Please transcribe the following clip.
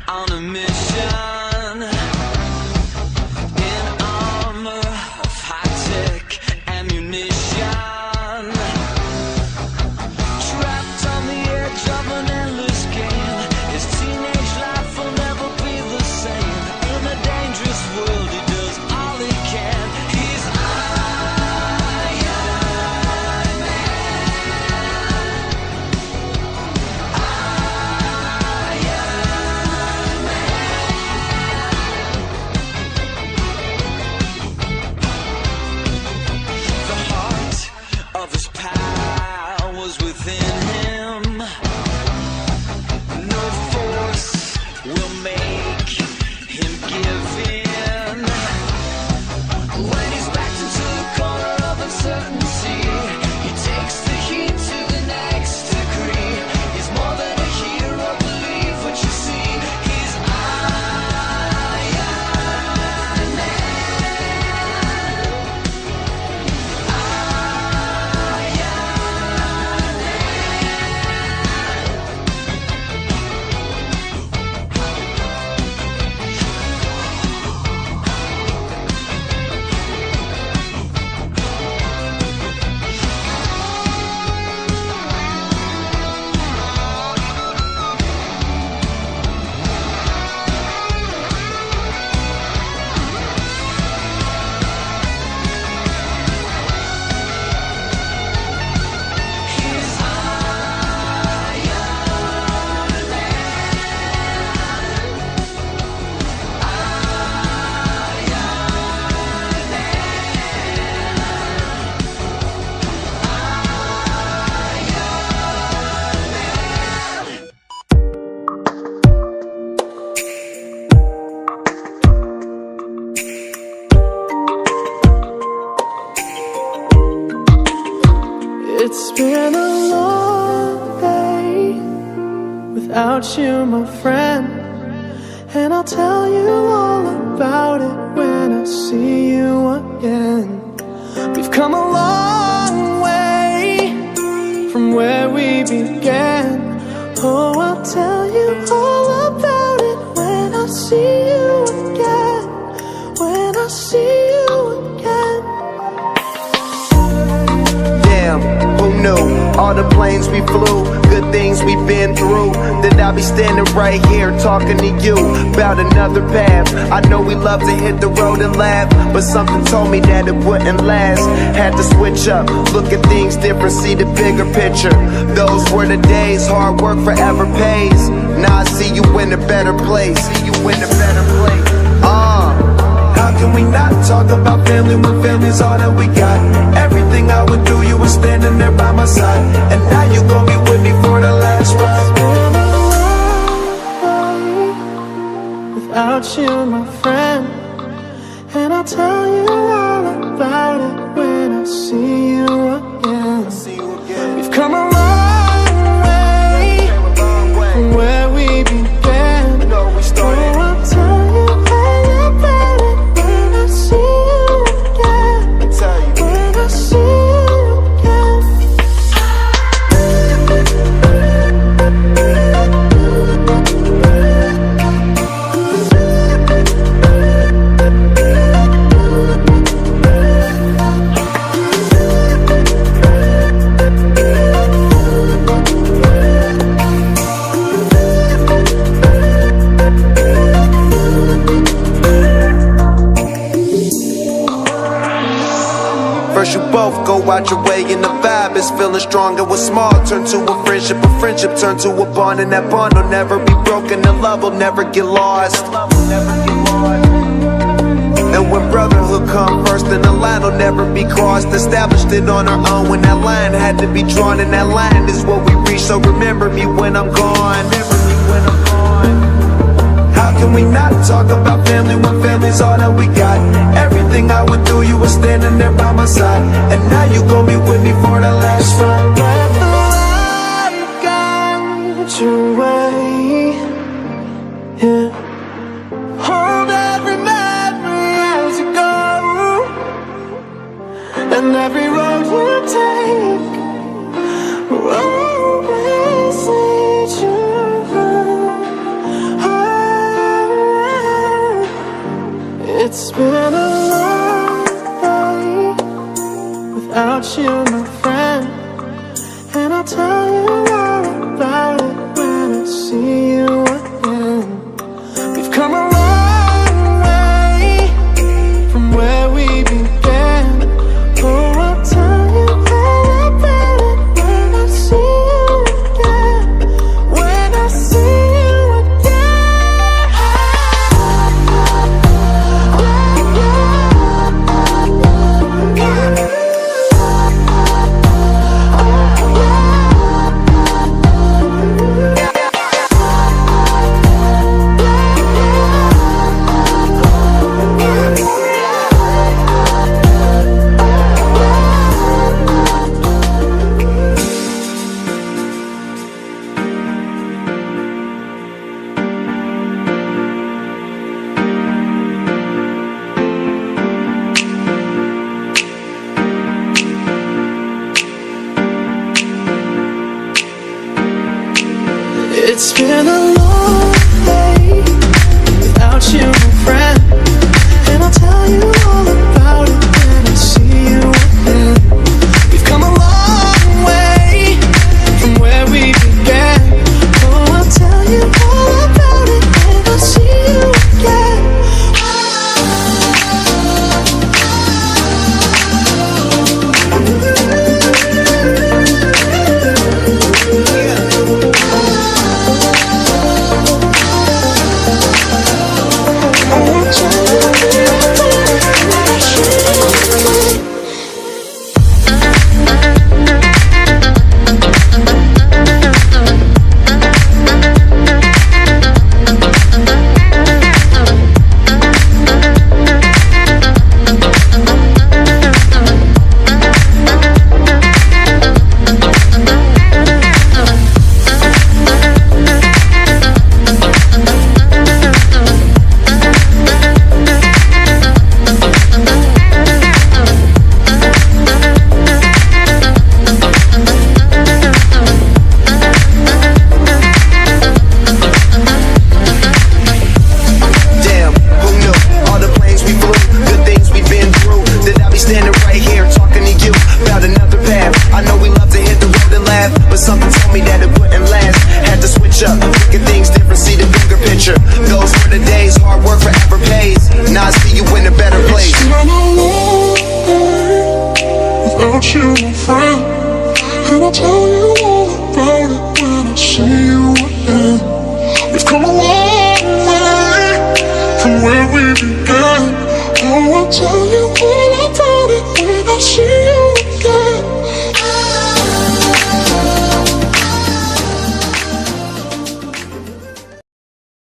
on a mission in armor of high-tech ammunition, trapped on the edge of an endless game. His teenage life will never be the same. In a dangerous world, he does all he can. He's Iron Man. The heart of his power was within him. No force will make him give in. When he's backed into the corner of uncertainty, he takes the heat to the next degree. He's more than a hero, believe what you see. He's Iron Man. It's been a long day without you, my friend, and I'll tell you all about it when I see you again. We've come a long way from where we began. Oh, I'll tell you all about it when I see you again. When I see you again. Damn, who knew? All the planes we flew, good things we've been through, that I'll be standing right here talking to you about another path. I know we love to hit the road and laugh, but something told me that it wouldn't last. Had to switch up, look at things different, see the bigger picture. Those were the days, hard work forever pays. Now I see you in a better place. See you in a better place. How can we not talk about family when family's all that we got? Everything I would do, you were standing there by my side, and now you gon' be with me for the last ride. Without you, my friend, and I'll tell you all about it when I see you again. We've come a long way from where we began. Oh, I'll tell you all about it when I see you again. When I see you again. First you both go out your way and the vibe is feeling strong. It was small, turn to a friendship turn to a bond, and that bond will never be broken, the love will never get lost. And when brotherhood come first, then the line will never be crossed. Established it on our own when that line had to be drawn, and that line is what we reach. So remember me when I'm gone. How can we not talk about family when family's all that we got? Everything I went through, you were standing there by my side, and now you gon' be with me for the last ride. Let the light guide your way, yeah. Hold every memory as you go, and every road you take will always lead you home. been a long day without you, my friend, and I'll tell you all about it when I see you again. We've come a long way from where we began. Oh, I'll tell you all about it when I see you again. I'll tell you all about it when I see you.